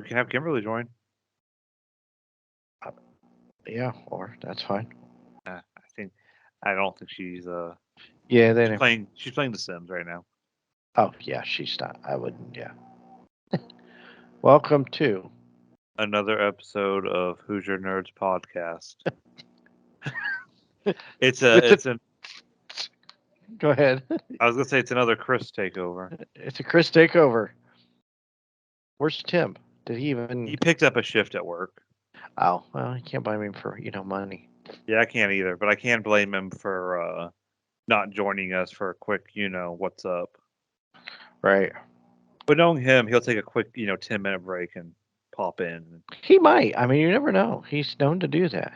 can have Kimberly join. Yeah, or that's fine. I don't think she's Yeah, she's then. playing she's playing The Sims right now. Oh yeah, she's not. I wouldn't. Yeah. Welcome to. Another episode of Who's Your Nerds podcast. It's an Go ahead. I was gonna say it's another Chris takeover. It's a Chris Takeover. Where's Tim? Did he even? He picked up a shift at work. Oh well, you can't blame him for money. Yeah, I can't either, but I can blame him for not joining us for a quick, what's up. Right. But knowing him, he'll take a quick, 10-minute break and pop in. He might. I mean, you never know. He's known to do that.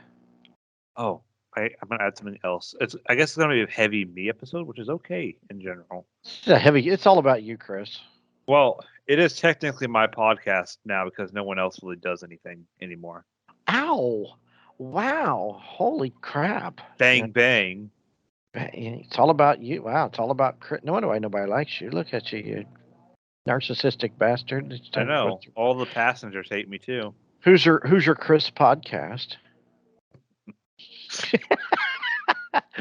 Oh, I'm gonna add something else. I guess it's gonna be a heavy me episode, which is okay in general. It's a heavy. It's all about you, Chris. Well, it is technically my podcast now because no one else really does anything anymore. Ow! Wow! Holy crap! Bang bang. It's all about you. Wow! It's all about Chris. No wonder why nobody likes you. Look at you, you narcissistic bastard. It's I time to know. quit. All the passengers hate me too. Who's your Chris podcast?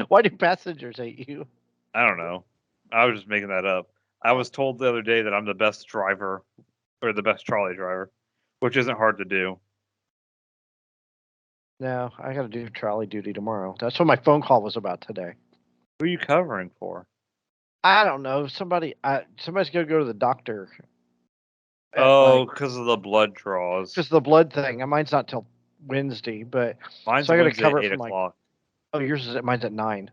Why do passengers hate you? I don't know. I was just making that up. I was told the other day that I'm the best driver or the best trolley driver, which isn't hard to do. No, I got to do trolley duty tomorrow. That's what my phone call was about today. Who are you covering for? I don't know. Somebody's gonna go to the doctor. Oh, because of the blood draws. Just the blood thing. Mine's not till Wednesday, but Mine's so I got to Wednesday cover at it 8 from o'clock. yours is mine's at 9.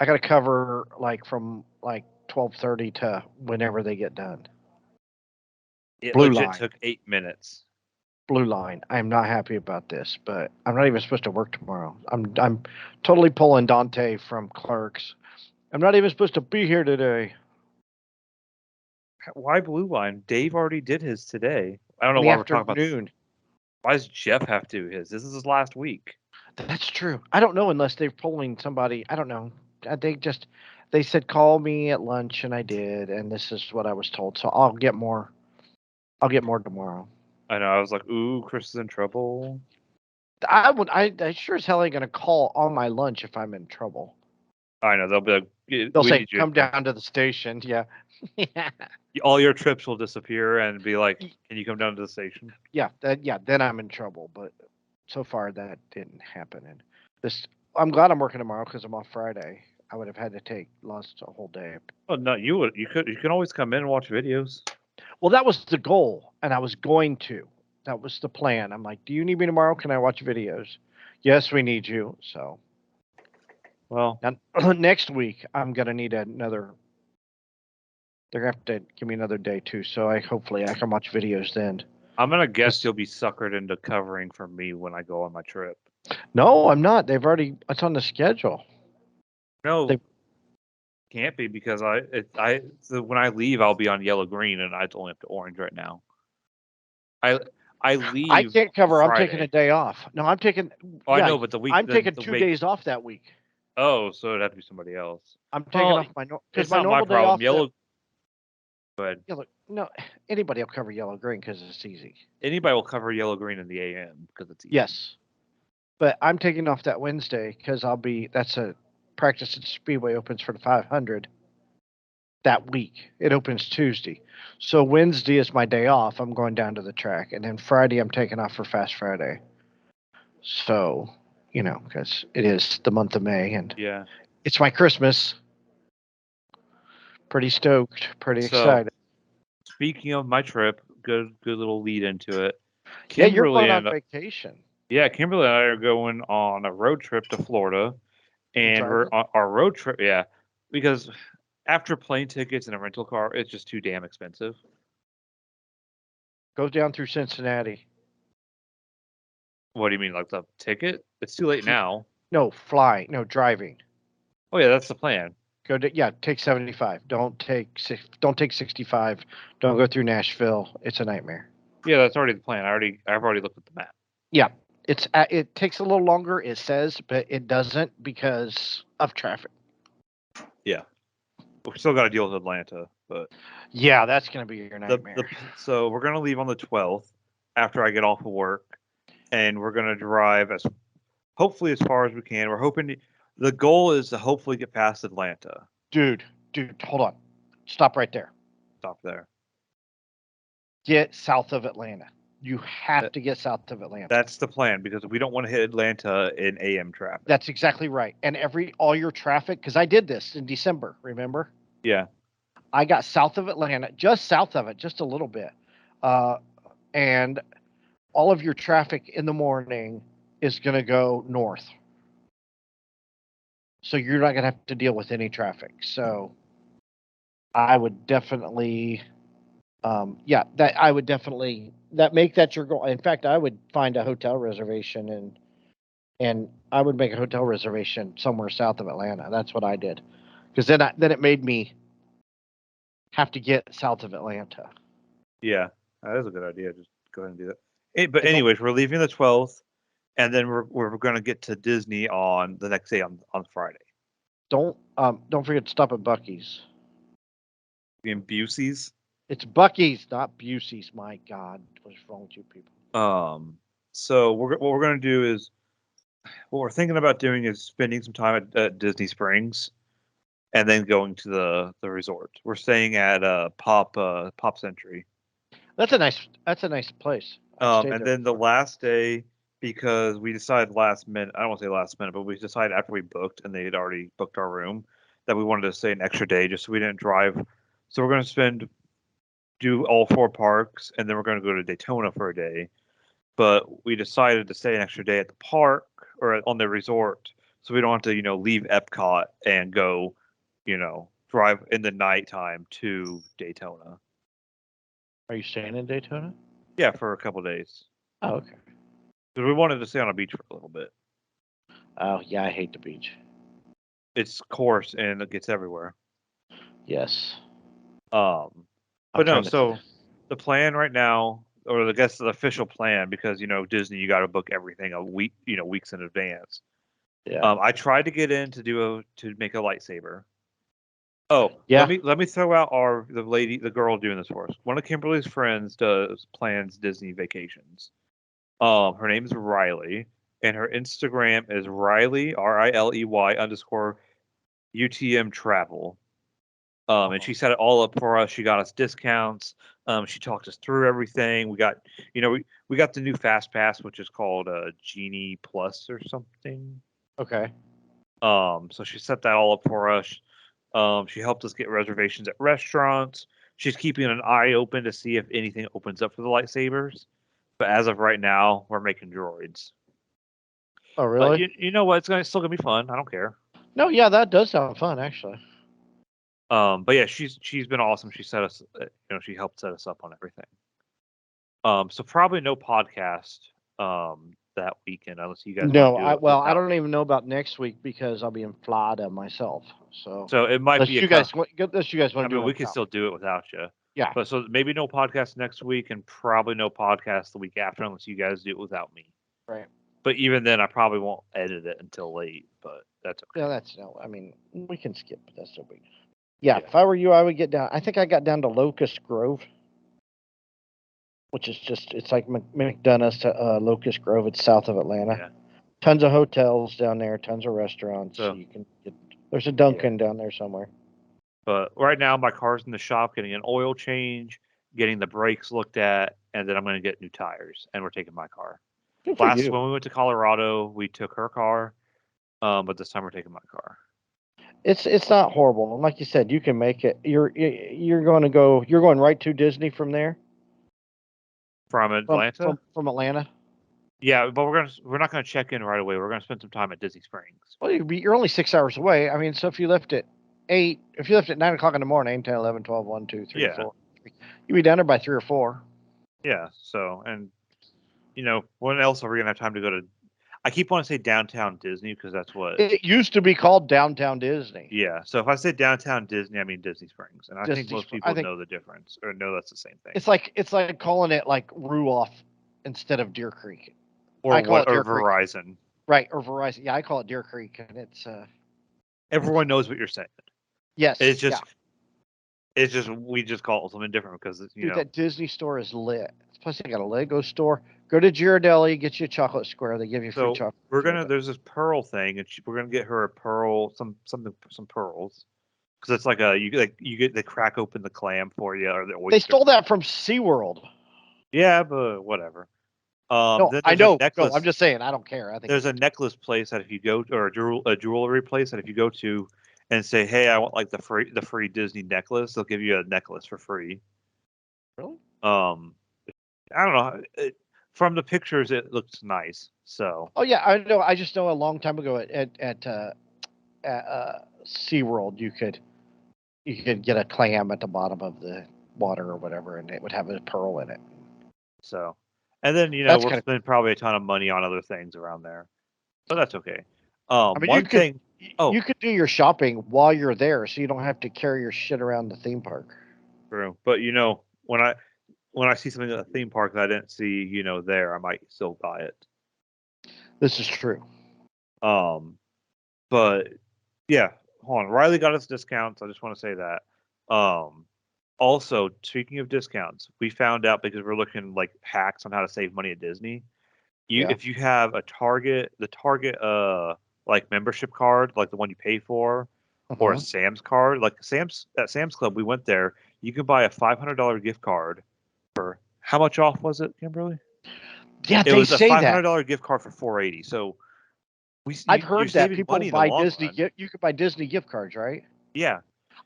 I got to cover from 12:30 to whenever they get done. It Blue legit line. took 8 minutes. Blue line. I'm not happy about this, but I'm not even supposed to work tomorrow. I'm totally pulling Dante from Clerks. I'm not even supposed to be here today. Why blue line? Dave already did his today. I don't know In the why we're talking about. afternoon. Why does Jeff have to do his? This is his last week. That's true. I don't know unless they're pulling somebody. I don't know. They said call me at lunch, and I did, and this is what I was told. So I'll get more. I'll get more tomorrow. I know. I was like, ooh, Chris is in trouble. I sure as hell ain't gonna call on my lunch if I'm in trouble. I know. They'll be like, They'll say come down to the station. Yeah. Yeah. All your trips will disappear and be like, can you come down to the station? Yeah. Then I'm in trouble. But so far that didn't happen. And I'm glad I'm working tomorrow because I'm off Friday. I would have had to lost a whole day. Oh no, you can always come in and watch videos. Well, that was the goal, and I was going to. That was the plan. I'm like, do you need me tomorrow? Can I watch videos? Yes, we need you. So, well, next week I'm gonna need another. They're gonna have to give me another day too. So hopefully I can watch videos then. I'm gonna guess you'll be suckered into covering for me when I go on my trip. No, I'm not. It's on the schedule. No, can't be because when I leave I'll be on yellow green and I only have to orange right now. I leave. I can't cover. Friday. I'm taking a day off. No, I'm taking. Oh, yeah, I know, but the week. I'm taking 2 days off that week. Oh, so it'd have to be somebody else. I'm taking off my it's not my problem. Yellow. Go ahead. No, anybody will cover yellow green because it's easy. Anybody will cover yellow green in the AM because it's easy. Yes, but I'm taking off that Wednesday because that's a practice at Speedway opens for the 500 that week. It opens Tuesday. So Wednesday is my day off. I'm going down to the track. And then Friday I'm taking off for Fast Friday. So, because it is the month of May and yeah, it's my Christmas. Pretty stoked, pretty excited. Speaking of my trip, good little lead into it. Kimberly, you're going on vacation. Yeah, Kimberly and I are going on a road trip to Florida. And we're on our road trip, yeah, because after plane tickets and a rental car, it's just too damn expensive. Go down through Cincinnati. What do you mean, like the ticket? It's too late now. No, driving. Oh yeah, that's the plan. Take 75. Don't take 65. Don't go through Nashville. It's a nightmare. Yeah, that's already the plan. I've already looked at the map. Yeah, it takes a little longer. It says, but it doesn't because of traffic. Yeah, we still got to deal with Atlanta, but yeah, that's gonna be your nightmare. So we're gonna leave on the 12th. after I get off of work, and we're gonna drive hopefully as far as we can. We're hoping the goal is to hopefully get past Atlanta. Dude, hold on. Stop right there. Stop there. Get south of Atlanta. You have to get south of Atlanta. That's the plan because we don't want to hit Atlanta in AM traffic. That's exactly right. And all your traffic, because I did this in December, remember? Yeah. I got south of Atlanta, just south of it, just a little bit. And all of your traffic in the morning is going to go north. So you're not going to have to deal with any traffic. So I would definitely, make that your goal. In fact, I would find a hotel reservation and I would make a hotel reservation somewhere south of Atlanta. That's what I did. Because then it made me have to get south of Atlanta. Yeah, that is a good idea. Just go ahead and do that. But anyways, we're leaving the 12th, and then we're going to get to Disney on the next day on Friday. Don't forget to stop at Buc-ee's. In Busey's. It's Buc-ee's, not Busey's. My God, what's wrong with you people? So what we're going to do is what we're thinking about doing is spending some time at Disney Springs, and then going to the resort. We're staying at Pop Century. That's a nice place. And then the last day, because we decided last minute, I don't want to say last minute, but we decided after we booked and they had already booked our room that we wanted to stay an extra day just so we didn't drive. So we're going to do all 4 parks, and then we're going to go to Daytona for a day. But we decided to stay an extra day at the park or on the resort so we don't have to, leave Epcot and go, drive in the nighttime to Daytona. Are you staying in Daytona? Yeah, for a couple of days. Oh, okay. Because we wanted to stay on a beach for a little bit. Oh, yeah, I hate the beach. It's coarse and it gets everywhere. Yes. But no, so the plan right now, or I guess the official plan, because Disney, you got to book everything a week, weeks in advance. Yeah. I tried to get in to make a lightsaber. Oh, yeah. Let me throw out the girl doing this for us. One of Kimberly's friends plans Disney vacations. Her name is Riley, and her Instagram is Riley RILEY _ UTM travel. And she set it all up for us. She got us discounts. She talked us through everything. We got, we got the new Fast Pass, which is called Genie Plus or something. Okay. So she set that all up for us. She helped us get reservations at restaurants. She's keeping an eye open to see if anything opens up for the lightsabers. But as of right now, we're making droids. Oh, really? But you know what? It's still gonna be fun. I don't care. No, yeah, that does sound fun, actually. But yeah, she's been awesome. She set us, she helped set us up on everything. So probably no podcast that weekend unless you guys. No, I don't even know about next week because I'll be in Florida myself. So it might be unless you guys want to do it. We can still do it without you. Yeah. But so maybe no podcast next week and probably no podcast the week after unless you guys do it without me. Right. But even then, I probably won't edit it until late. But that's okay. Yeah, I mean, we can skip, but that's no big. Yeah, if I were you, I would get down. I think I got down to Locust Grove, which is it's like McDonough's to Locust Grove. It's south of Atlanta. Yeah. Tons of hotels down there, tons of restaurants. So you can there's a Dunkin' down there somewhere. But right now, my car's in the shop getting an oil change, getting the brakes looked at, and then I'm going to get new tires, and we're taking my car. When we went to Colorado, we took her car, but this time we're taking my car. It's not horrible, and like you said, you can make it. You're going right to Disney from there. From Atlanta. From Atlanta. Yeah, but we're not gonna check in right away. We're gonna spend some time at Disney Springs. Well, you're only 6 hours away. I mean, so if you left at 8, if you left at 9 o'clock in the morning, 10, 11, 12, 1, 2, 3, 4, you'd be down there by 3 or 4. Yeah. So, and when else are we gonna have time to go to? I keep wanting to say downtown Disney because that's what it used to be called, downtown Disney. Yeah. So if I say downtown Disney, I mean Disney Springs, and I think most people know the difference or know that's the same thing. It's like calling it like Ruoff instead of Deer Creek. Or Verizon. Creek. Right, or Verizon. Yeah, I call it Deer Creek, and it's everyone knows what you're saying. Yes. It's just It's just we just call it something different because Dude, that Disney store is lit. Plus, they got a Lego store. Go to Ghirardelli, get you a chocolate square. They give you free So chocolate. we're gonna there's this pearl thing, and we're gonna get her a pearl, some pearls, because it's like you get they crack open the clam for you or the They oyster. stole that from SeaWorld. Yeah, but whatever. No, Then I there's a know. No, I'm necklace. just saying. I don't care. I think There's it's a necklace place that if you go or a jewelry place that if you go to and say, hey, I want like the free Disney necklace, they'll give you a necklace for free. really. Um, I don't know. From the pictures, it looks nice. So Oh yeah, I know. I just know a long time ago at SeaWorld, you could get a clam at the bottom of the water or whatever, and it would have a pearl in it. so, and then That's we'll kind of. spend probably a ton of money on other things around there, but that's okay. I mean, One thing. Oh, you could do your shopping while you're there, so you don't have to carry your shit around the theme park. true. But when I see something at a theme park that I didn't see, there, I might still buy it. This is true. Um, but yeah, hold on. Riley got us discounts. I just want to say that. Also, speaking of discounts, we found out because we're looking like hacks on how to save money at Disney. Yeah. If you have the Target like membership card, like the one you pay for, or a Uh-huh. Sam's card, like Sam's Club, we went there. You can buy a $500 gift card for how much off was it, Kimberly? Yeah, It they was a say that. $500 gift card for 480. So I've you're heard that saving people money in the buy long Disney. run. You could buy Disney gift cards, right? Yeah,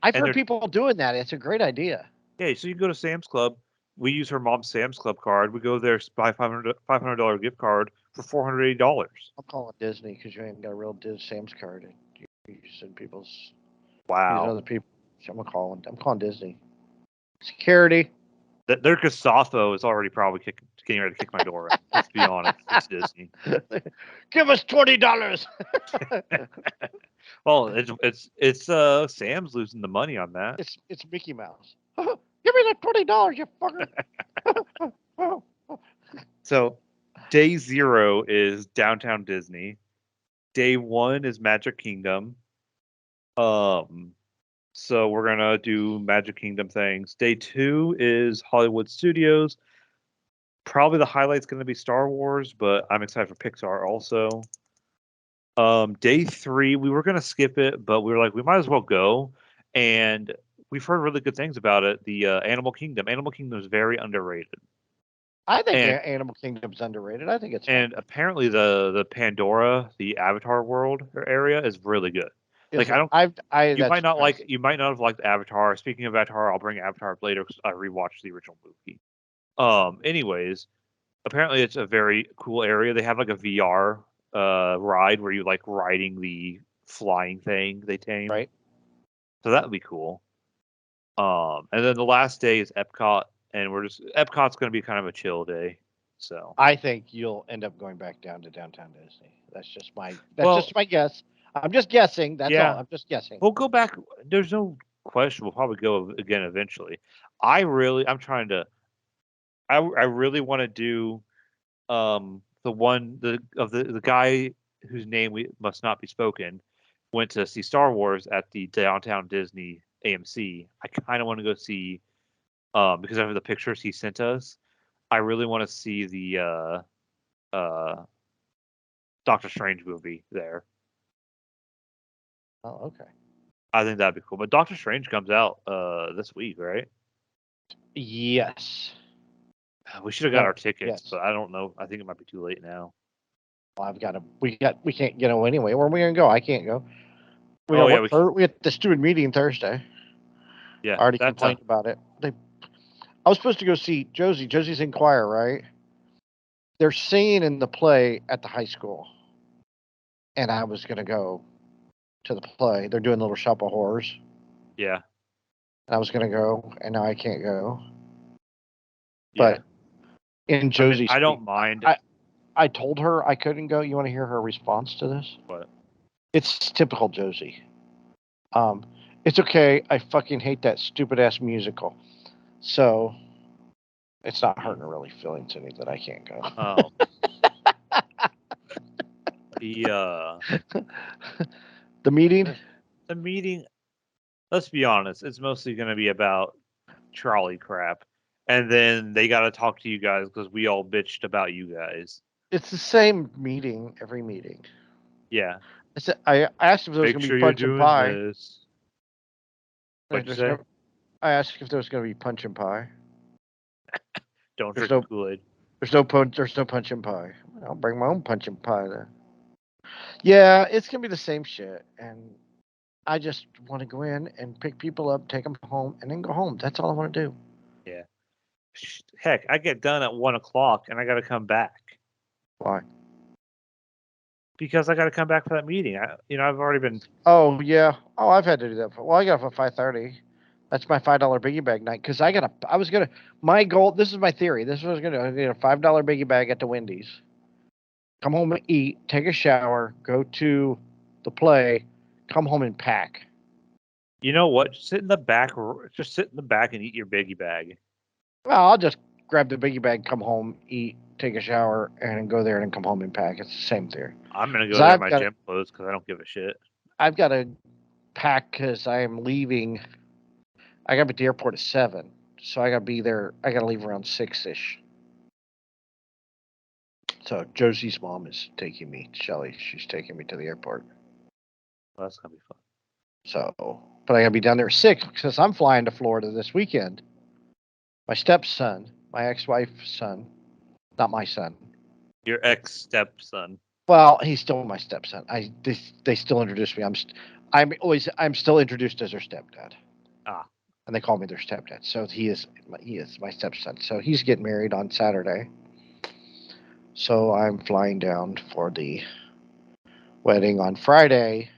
I've and heard they're people doing that. It's a great idea. yeah. So you can go to Sam's Club. We use her mom's Sam's Club card. We go there, buy $500 gift card for $480. I'm calling Disney because you ain't got a real Sam's card. And you send people's using Wow. other people. So I'm calling Disney. Security. Their Kasatho is already probably getting ready to kick my door in. Let's be honest. It's Disney. Give us $20. Well, it's Sam's losing the money on that. It's Mickey Mouse. Give me the $20, you fucker. So day 0 is Downtown Disney. Day 1 is Magic Kingdom. Um, so we're gonna do Magic Kingdom things. Day 2 is Hollywood Studios. Probably the highlight's gonna be Star Wars, but I'm excited for Pixar also. Day 3, we were gonna skip it, but we were like, we might as well go. And we've heard really good things about it. The Animal Kingdom. Animal Kingdom is very underrated. I think And Animal Kingdom's underrated. I think it's fun. and apparently the Pandora, the Avatar world area is really good. Is Like I it? don't That's impressive. you might not have liked Avatar. Speaking of Avatar, I'll bring Avatar up later because I rewatched the original movie. Anyways, apparently it's a very cool area. They have like a VR ride where you like riding the flying thing they tamed. Right? So that would be cool. And then the last day is Epcot, and Epcot's going to be kind of a chill day. So I think you'll end up going back down to downtown Disney. That's well, just my guess. I'm just guessing. That's all. yeah, I'm just guessing. we'll go back. There's no question. We'll probably go again eventually. I'm trying to. I really want to do the one the guy whose name we must not be spoken went to see Star Wars at the downtown Disney AMC. I kind of want to go see because of the pictures he sent us. I really want to see the Doctor Strange movie there. Oh, okay. I think that'd be cool. But Doctor Strange comes out this week, right? Yes. We should have got No. our tickets, Yes. but I don't know. I think it might be too late now. Well, I've got to. We can't get away anyway. Where are we gonna go? I can't go. We Oh got yeah, work. We had the student meeting Thursday. yeah. I already That's complained about it. I was supposed to go see Josie. Josie's in choir, right? They're singing in the play at the high school, and I was gonna go to the play. They're doing Little Shop of Horrors. yeah, And I was gonna go, and now I can't go. yeah. But in I mean, Josie's I speech, don't mind, I told her I couldn't go. You want to hear her response to this? but It's typical Josie. Um, it's okay. I fucking hate that stupid ass musical. So it's not hurting her really feelings any that I can't go. um, the The meeting. the meeting. let's be honest, it's mostly going to be about trolley crap, and then they got to talk to you guys because we all bitched about you guys. It's the same meeting every meeting. Yeah, I asked if there was make going to be sure you're punch and doing pie. this. What'd you There's say? no. I asked if there was going to be punch and pie. Don't There's drink the no. Kool Aid. There's no punch. There's no punch and pie. I'll bring my own punch and pie then. Yeah, it's gonna be the same shit, and I just want to go in and pick people up, take them home, and then go home. That's all I want to do. Yeah. Heck, I get done at 1 o'clock and I got to come back Why? because I got to come back for that meeting. I've already been. Oh yeah. Oh, I've had to do that. Well, I got up at 5:30. That's my $5 biggie bag night because I was gonna. My goal. This is my theory. This was gonna get a $5 biggie bag at the Wendy's. Come home and eat. Take a shower. Go to the play. Come home and pack. You know what? Just sit in the back. Just sit in the back and eat your biggie bag. Well, I'll just grab the biggie bag, come home, eat, take a shower, and go there and come home and pack. It's the same theory. I'm gonna Because go there in my gym clothes because I don't give a shit. I've got to pack because I am leaving. I got to be at the airport at 7, so I got to be there. I got to leave around 6ish. So Josie's mom is taking me. Shelly, she's taking me to the airport. Well, that's gonna be fun. So, but I got to be down there at 6 because I'm flying to Florida this weekend. My stepson, my ex-wife's son, not my son. Your ex stepson. Well, he's still my stepson. They still introduce me. I'm still introduced as their stepdad, Ah, and they call me their stepdad. So he is my stepson. So he's getting married on Saturday. So I'm flying down for the wedding on Friday,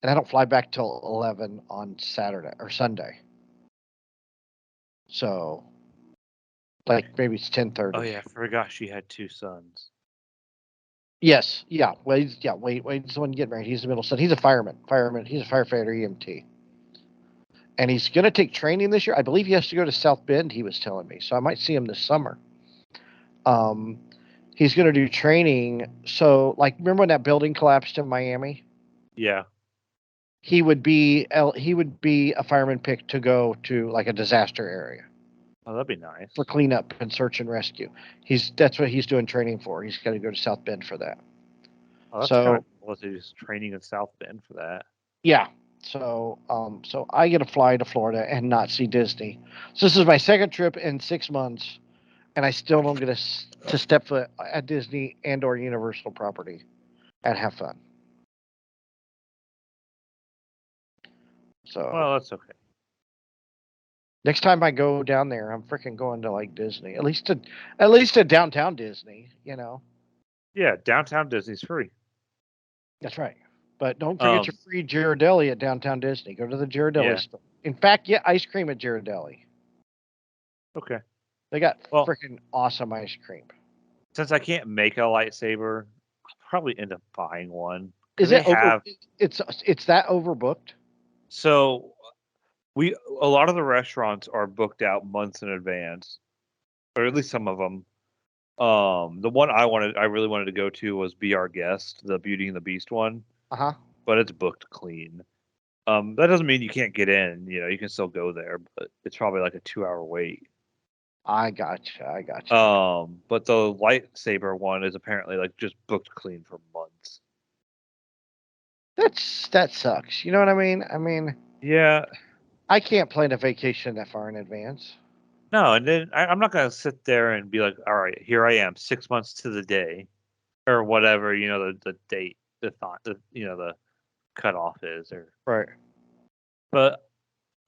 and I don't fly back till 11 on Saturday or Sunday. So like maybe it's oh 10:30. yeah, I forgot she had 2 sons. Yes, yeah. Wade's the one getting married. He's the middle son. He's a fireman. He's a firefighter EMT. And he's going to take training this year. I believe he has to go to South Bend. He was telling me, so I might see him this summer. Um, he's going to do training. So, like, remember when that building collapsed in Miami? Yeah. He would be a fireman picked to go to like a disaster area Oh, that'd be nice. for cleanup and search and rescue. That's what he's doing training for. He's got to go to South Bend for that. Oh, that's kind of So cool. He's training in South Bend for that. yeah. So I get to fly to Florida and not see Disney. So this is my second trip in 6 months, and I still don't get to step foot at Disney and or Universal property and have fun. So Well, that's okay. next time I go down there, I'm freaking going to like Disney, at least to downtown Disney. Yeah, downtown Disney's free. That's right. But don't forget your Um, free Ghirardelli at downtown Disney. Go to the Ghirardelli yeah. store. In fact, get ice cream at Ghirardelli. Okay. They got Well, freaking awesome ice cream. since I can't make a lightsaber, I'll probably end up buying one because Is they it over? have. It's that overbooked? So a lot of the restaurants are booked out months in advance, or at least some of them. The one I really wanted to go to was Be Our Guest, the Beauty and the Beast one, Uh huh. but it's booked clean. That doesn't mean you can't get in. You can still go there, but it's probably like a 2 hour wait. I gotcha. I gotcha. But the lightsaber one is apparently like just booked clean for months. That sucks. You know what I mean? I mean, Yeah, I can't plan a vacation that far in advance. no, and then I'm not gonna sit there and be like, all right, here I am, 6 months to the day, or whatever, the date, the thought, the cutoff is, or. Right. But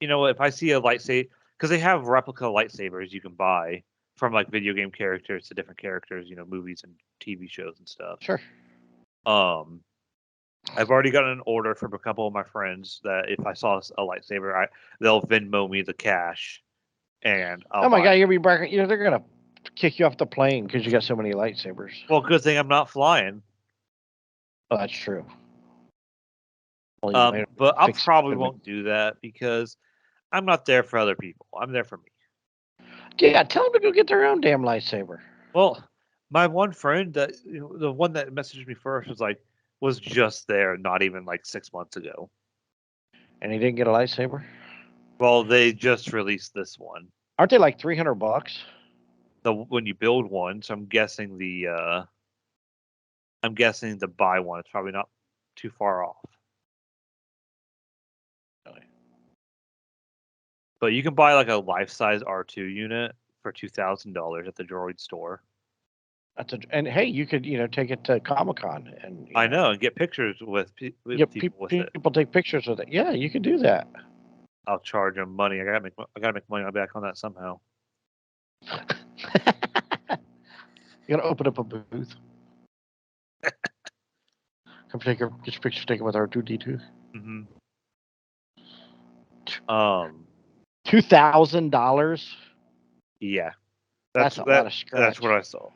if I see a lightsaber, because they have replica lightsabers you can buy from like video game characters to different characters, movies and TV shows and stuff. Sure. Um, I've already gotten an order from a couple of my friends that if I saw a lightsaber, they'll Venmo me the cash, and I'll Oh my buy god, it. you'll be back. They're gonna kick you off the plane because you got so many lightsabers. Well, good thing I'm not flying. Oh, that's true. Well, you might But I fix probably equipment. won't do that because I'm not there for other people. I'm there for me. Yeah, tell them to go get their own damn lightsaber. Well, my one friend that the one that messaged me first was just there, not even like 6 months ago. And he didn't get a lightsaber. Well, they just released this one. Aren't they like $300? When you build one, so I'm guessing the buy one is probably not too far off. Really? But you can buy like a life-size R2 unit for $2,000 at the Droid store. And hey, you could take it to Comic-Con and I know, and get pictures with people with it. People take pictures with it. Yeah, you can do that. I'll charge them money. I gotta make money back on that somehow. You gotta open up a booth. Come get your picture taken with our 2D2. Mm-hmm. $2,000. Yeah, That's a lot of scratch. That's what I saw.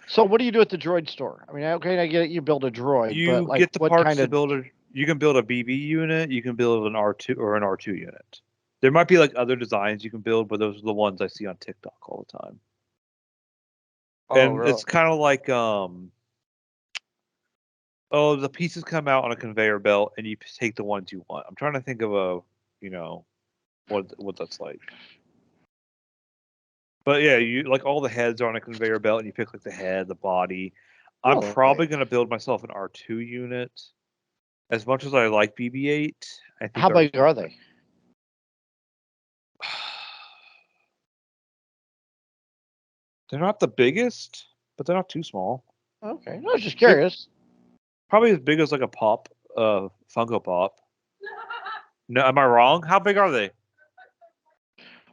So what do you do at the droid store? I mean, okay, I get it. You build a droid, You but like, get the what parts kind to of? build a. You can build a BB unit. You can build an R2 or an R2 unit. There might be like other designs you can build, but those are the ones I see on TikTok all the time. Oh, And really? it's kind of like the pieces come out on a conveyor belt, and you take the ones you want. I'm trying to think of what that's like. But yeah, you like all the heads are on a conveyor belt, and you pick like the head, the body. I'm probably gonna build myself an R2 unit. As much as I like BB-8, I think. How big are they? They're not the biggest, but they're not too small. Okay, I was just curious. Probably as big as like a Pop, Funko Pop. No, am I wrong? How big are they?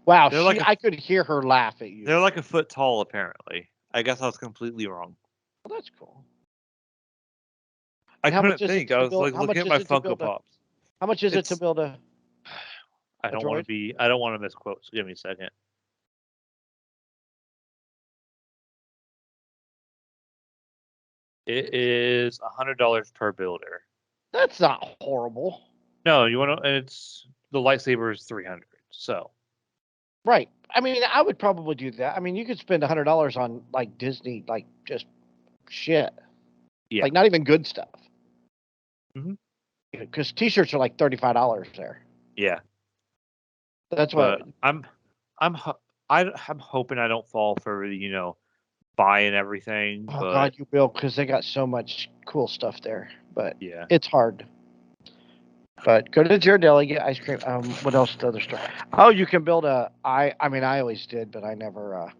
Wow, I could hear her laugh at you. They're like a foot tall, apparently. I guess I was completely wrong. Well, that's cool. I couldn't think. I was like looking at my Funko Pops. How much is it to build a? I don't want to misquote. So give me a second. It is $100 per builder. That's not horrible. No, you want to? It's the lightsaber is $300. So. Right. I mean, I would probably do that. I mean, you could spend $100 on like Disney, like just shit. Yeah. Like not even good stuff. Mm-hmm. Because T-shirts are like $35 there. Yeah. That's what I'm hoping I don't fall for buying everything. Oh God, you will, because they got so much cool stuff there. But yeah, it's hard. But go to Ghirardelli, get ice cream. What else? The other store? Oh, you can build I mean, I always did, but I never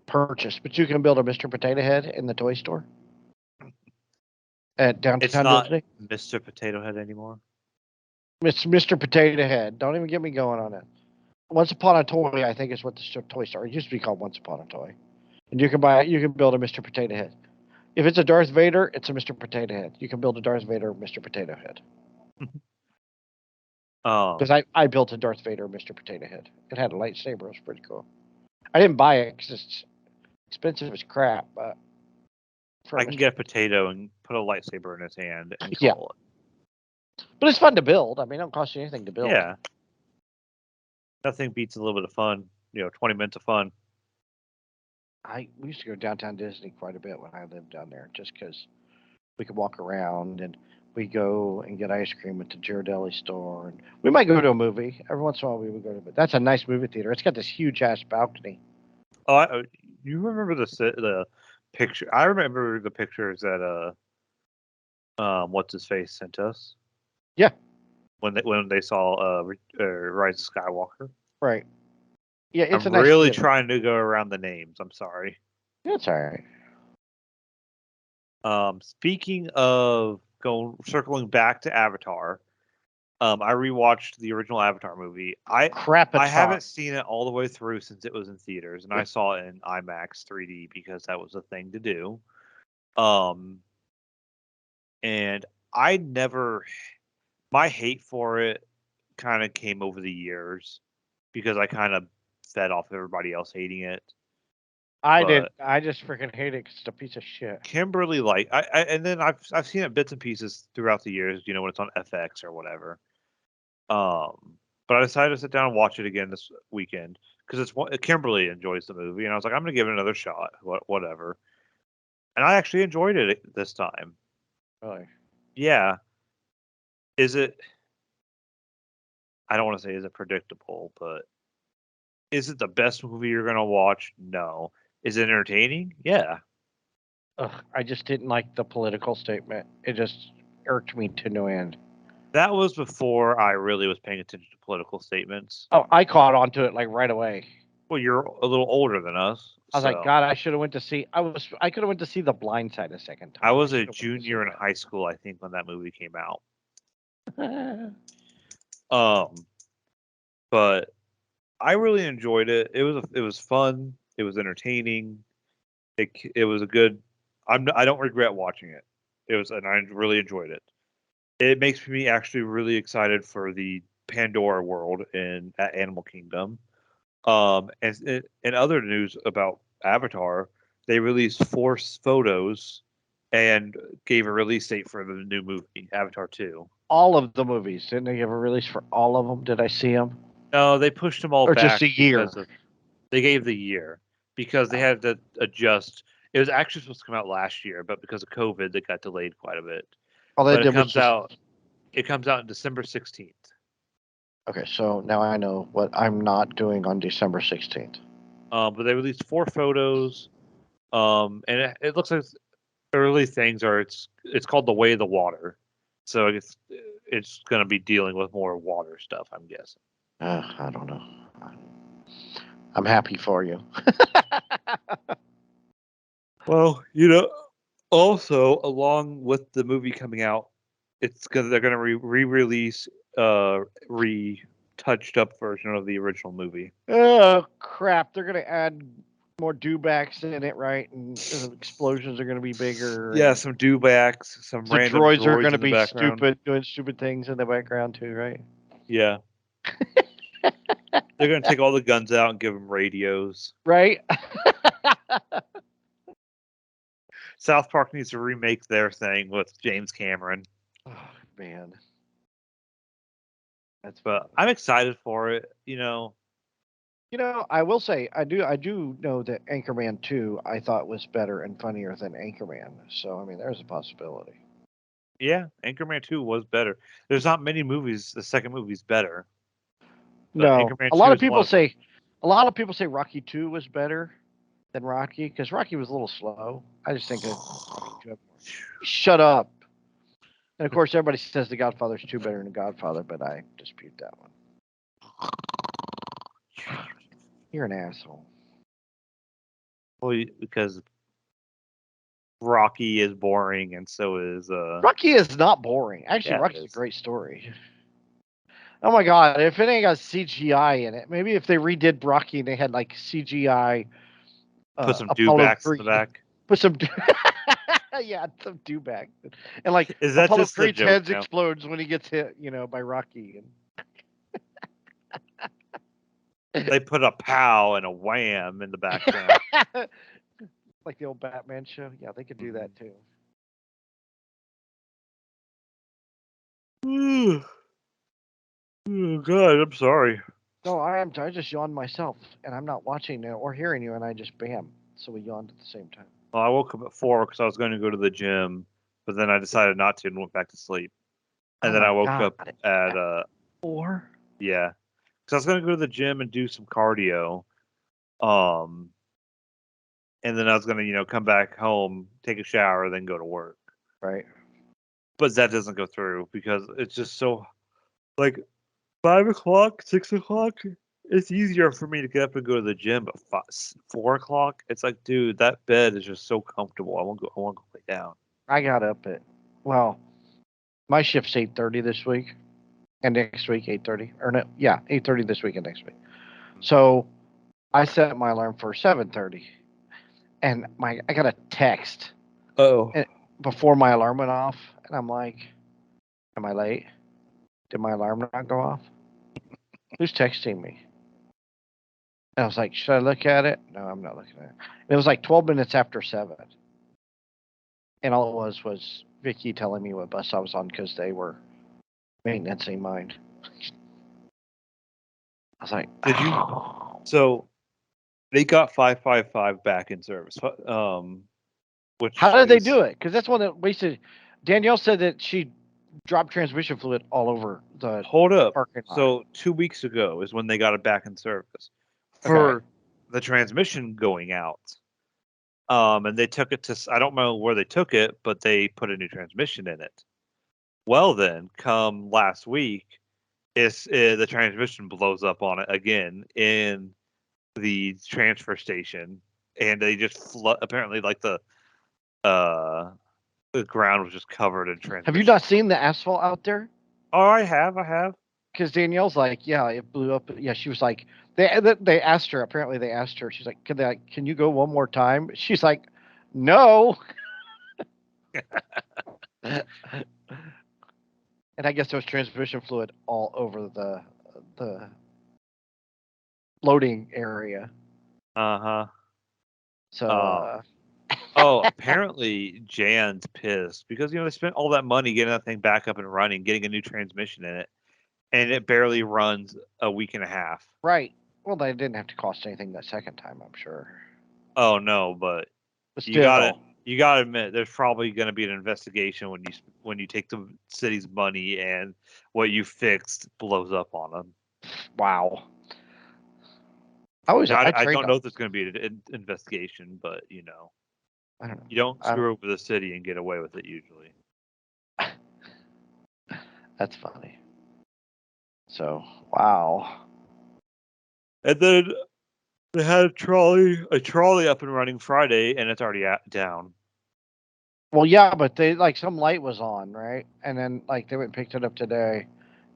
purchased. But you can build a Mr. Potato Head in the toy store at downtown it's not Disney. Mr. Potato Head anymore. It's Mr. Potato Head. Don't even get me going on it. Once Upon a Toy, I think is what the toy store. It used to be called Once Upon a Toy. And you can build a Mr. Potato Head. If it's a Darth Vader, it's a Mr. Potato Head. You can build a Darth Vader Mr. Potato Head. Because I built a Darth Vader Mr. Potato Head. It had a lightsaber. It was pretty cool. I didn't buy it because it's expensive as crap. But I can get a potato and put a lightsaber in his hand and call it. But it's fun to build. I mean, it don't cost you anything to build. Yeah. Nothing beats a little bit of fun. 20 minutes of fun. We used to go downtown Disney quite a bit when I lived down there, just because we could walk around and we go and get ice cream at the Ghirardelli store, and we might go to a movie every once in a while. We would go to, but that's a nice movie theater. It's got this huge ass balcony. Oh, you remember the picture? I remember the pictures that what's his face sent us. Yeah. When they saw Rise of Skywalker. Right. Yeah, it's I'm really trying to go around the names. I'm sorry. That's all right. Speaking of circling back to Avatar, I rewatched the original Avatar movie. I haven't seen it all the way through since it was in theaters, and I saw it in IMAX 3D because that was a thing to do. And my hate for it kind of came over the years because I kind of fed off everybody else hating it. I did. I just freaking hate it because it's a piece of shit. Kimberly and then I've seen it bits and pieces throughout the years, when it's on FX or whatever. But I decided to sit down and watch it again this weekend because Kimberly enjoys the movie, and I was like, I'm gonna give it another shot, whatever. And I actually enjoyed it this time. Really? Yeah. Is it? I don't want to say is it predictable, but is it the best movie you're gonna watch? No. Is it entertaining? Yeah. Ugh, I just didn't like the political statement. It just irked me to no end. That was before I really was paying attention to political statements. Oh, I caught on to it like right away. Well, you're a little older than us, I was like, so God, I should have went to see. I could have went to see The Blind Side a second I time. was a should have went to see junior in high school, I think, when that movie came out. that. But I really enjoyed it. It was fun. It was entertaining. It was a good. I don't regret watching it. It was, and I really enjoyed it. It makes me actually really excited for the Pandora world in at Animal Kingdom. And in other news about Avatar, they released four photos and gave a release date for the new movie, Avatar 2. All of the movies, didn't they have a release for all of them? Did I see them? No, they pushed them all Or just back a year? because of they gave the year because they had to adjust. It was actually supposed to come out last year, but because of COVID, it got delayed quite a bit. All they But did was just. it comes out on December 16th. Okay, so now I know what I'm not doing on December 16th. But they released four photos. And it looks like early things are it's called The Way of the Water. So it's going to be dealing with more water stuff, I'm guessing. I don't know. I'm happy for you. Well, also along with the movie coming out, they're gonna re-release retouched up version of the original movie. Oh crap! They're gonna add more dewbacks in it, right? And the explosions are gonna be bigger. Yeah, And some dewbacks, some the random droids are droids gonna in the be background. stupid, doing stupid things in the background too, right? Yeah, they're gonna take all the guns out and give them radios. Right? South Park needs to remake their thing with James Cameron. Oh man, that's But funny. I'm excited for it. I will say I do know that Anchorman 2 I thought was better and funnier than Anchorman. So I mean, there's a possibility. Yeah, Anchorman 2 was better. There's not many movies. The second movie's better, but No, Anchorman a 2 lot of is one people of them. say, a lot of people say Rocky 2 was better than Rocky because Rocky was a little slow. I just think that Rocky 2 had more. Shut up. And of course, everybody says The Godfather's 2 better than The Godfather, but I dispute that one. You're an asshole. Well, because Rocky is boring, and so is Rocky is not boring. Actually, yeah, it Rocky's a is. great story. Oh my god, if it ain't got CGI in it, maybe if they redid Rocky and they had like CGI Put some Apollo dewbacks in the Creed, back. put some yeah, some dewback. And like Is that Apollo just the Creed's joke head now? explodes when he gets hit, by Rocky. They put a pow and a wham in the background. Like the old Batman show. Yeah, they could do that too. Oh God, I'm sorry. No, I just yawned myself, and I'm not watching it or hearing you, and I just bam. So we yawned at the same time. Well, I woke up at 4 because I was going to go to the gym, but then I decided not to and went back to sleep. And Oh then I my woke god. up at 4? yeah, because I was going to go to the gym and do some cardio. Um, and then I was going to come back home, take a shower, then go to work. Right. But that doesn't go through because it's just so like 5 o'clock, 6 o'clock. It's easier for me to get up and go to the gym, but 4 o'clock, it's like, dude, that bed is just so comfortable. I won't go. I want to go lay down. I got up at my shift's 8:30 this week, and next week 8:30. Or no, yeah, 8:30 this week and next week. So I set my alarm for 7:30, and I got a text Oh, before my alarm went off, and I'm like, "Am I late? Did my alarm not go off? Who's texting me?" And I was like, "Should I look at it?" No, I'm not looking at it. And it was like 12 minutes after 7, and all it was Vicky telling me what bus I was on because they were maintenancing mine. I was like, did you? So they got 555 back in service. How Which did they is do it? Because that's one that wasted. Danielle said that she dropped transmission fluid all over the Hold up. parking lot. So 2 weeks ago is when they got it back in service Okay. for the transmission going out. And they took it to, I don't know where they took it, but they put a new transmission in it. Well, then, come last week, the transmission blows up on it again in the transfer station, and they just apparently like the ground was just covered in transmission. Have you not seen the asphalt out there? Oh, I have. Because Danielle's like, yeah, it blew up. Yeah, she was like, they asked her. Apparently, they asked her. She's like, can you go one more time? She's like, no. And I guess there was transmission fluid all over the loading area. Uh-huh. So Apparently Jan's pissed because they spent all that money getting that thing back up and running, getting a new transmission in it, and it barely runs a week and a half. right. Well, they didn't have to cost anything that second time, I'm sure. Oh no, but Still, you gotta admit there's probably going to be an investigation when you take the city's money and what you fixed blows up on them. Wow. I don't know if there's going to be an investigation, but I don't know. You don't screw over the city and get away with it usually. That's funny. So, wow. And then they had a trolley up and running Friday, and it's already down. Well, yeah, but they some light was on, right? And then they went and picked it up today,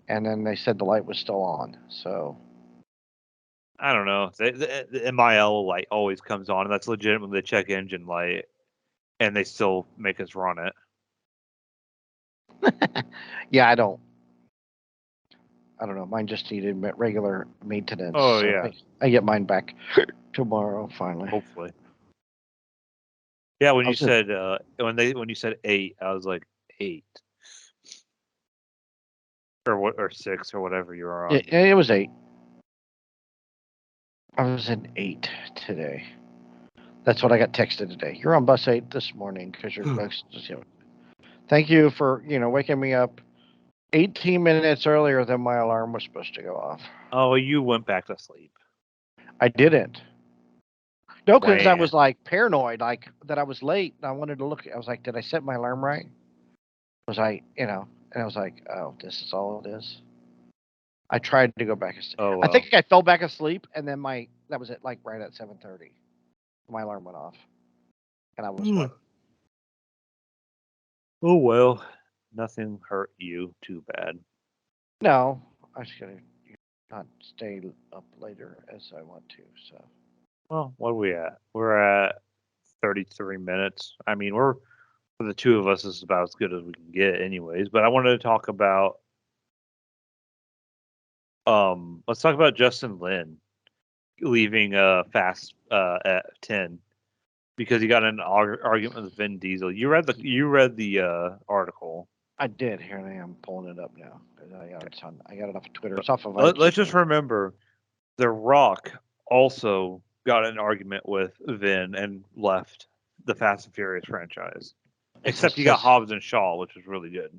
and then they said the light was still on. So I don't know. The MIL light always comes on, and that's legitimately the check engine light, and they still make us run it. Yeah, I don't know. Mine just needed regular maintenance. Oh, so yeah. I get mine back tomorrow finally. Hopefully. Yeah, when you said 8, I was like 8 or 6 or whatever you were on. It was 8. I was in 8 today. That's what I got texted today. You're on bus 8 this morning because you're. Thank you for waking me up 18 minutes earlier than my alarm was supposed to go off. Oh, you went back to sleep. I didn't. No, because I was paranoid, that I was late. And I wanted to look. I was like, did I set my alarm right? Was I, and I was like, oh, this is all it is. I tried to go back asleep. Oh, well. I think I fell back asleep, and then that was it. Right at 7:30, my alarm went off, and I was. Oh well, nothing hurt you too bad. No, I just gotta not stay up later as I want to. So. Well, what are we at? We're at 33 minutes. I mean, for the two of us, this is about as good as we can get, anyways. But I wanted to talk about. Let's talk about Justin Lin leaving Fast at 10 because he got in an argument with Vin Diesel. You read the article. I did. Here I am pulling it up now. I got it off of Twitter. It's off of. Let's just remember, The Rock also got in an argument with Vin and left the Fast and Furious franchise. Except he got Hobbs and Shaw, which was really good.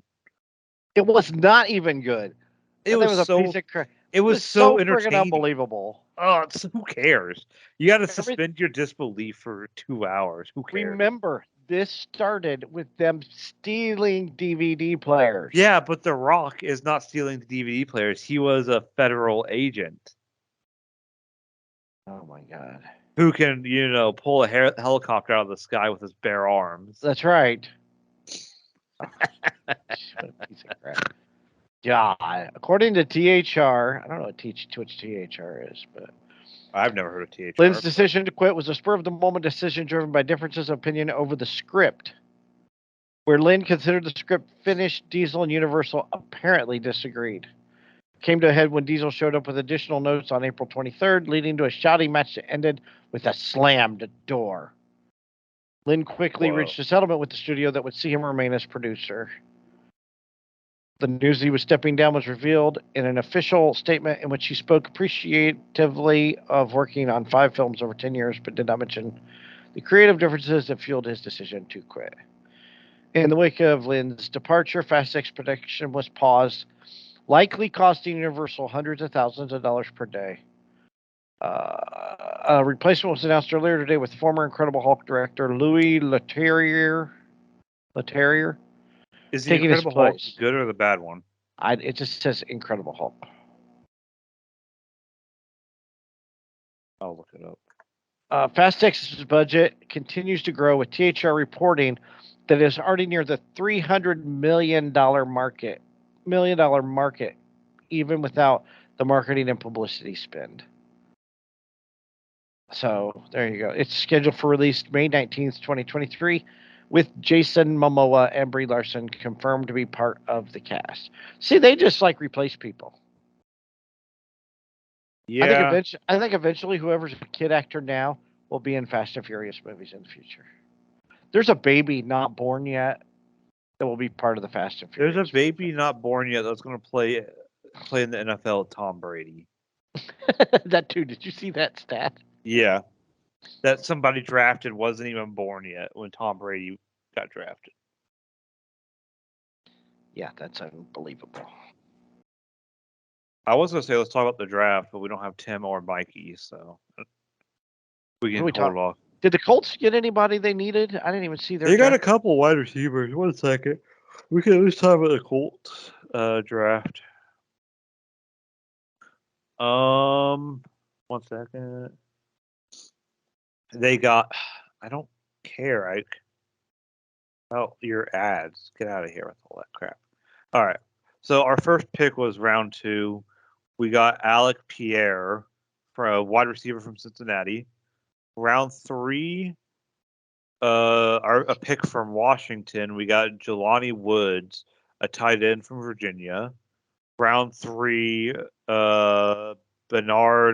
It was not even good. It was a piece of crap. It was so entertaining. Unbelievable. Oh, who cares? You got to suspend your disbelief for 2 hours. Who cares? Remember, this started with them stealing DVD players. Yeah, but The Rock is not stealing the DVD players. He was a federal agent. Oh my God. Who can, pull a helicopter out of the sky with his bare arms. That's right. What a piece of crap. Yeah, according to THR, I don't know what THR is, but I've never heard of THR. Lynn's decision to quit was a spur-of-the-moment decision driven by differences of opinion over the script. Where Lynn considered the script finished, Diesel and Universal apparently disagreed. Came to a head when Diesel showed up with additional notes on April 23rd, leading to a shouting match that ended with a slammed door. Lynn quickly reached a settlement with the studio that would see him remain as producer. The news he was stepping down was revealed in an official statement in which he spoke appreciatively of working on 5 films over 10 years, but did not mention the creative differences that fueled his decision to quit. In the wake of Lynn's departure, Fast X production was paused, likely costing Universal hundreds of thousands of dollars per day. A replacement was announced earlier today with former Incredible Hulk director Louis Leterrier Is the taking his Incredible Hulk place. good or the bad one? It just says Incredible Hulk. I'll look it up. Fast X's budget continues to grow, with THR reporting that it is already near the $300 million market, even without the marketing and publicity spend. So there you go. It's scheduled for release May 19th, 2023, with Jason Momoa and Brie Larson confirmed to be part of the cast. See, they just like replace people. Yeah. I think eventually whoever's a kid actor now will be in Fast and Furious movies in the future. There's a baby not born yet that will be part of the Fast and Furious. There's a baby not born yet that's going to play in the NFL. Tom Brady. That too. Did you see that stat? Yeah, that somebody drafted wasn't even born yet when Tom Brady got drafted. Yeah, that's unbelievable. I was going to say let's talk about the draft, but we don't have Tim or Mikey, so we can hold off. Did the Colts get anybody they needed? I didn't even see their. They got a couple wide receivers. 1 second. We can at least talk about the Colts draft. 1 second. They got. I don't care, Ike. Oh, your ads. Get out of here with all that crap. All right. So our first pick was round 2. We got Alec Pierre for a wide receiver from Cincinnati. Round 3, a pick from Washington. We got Jelani Woods, a tight end from Virginia. Round 3, Bernard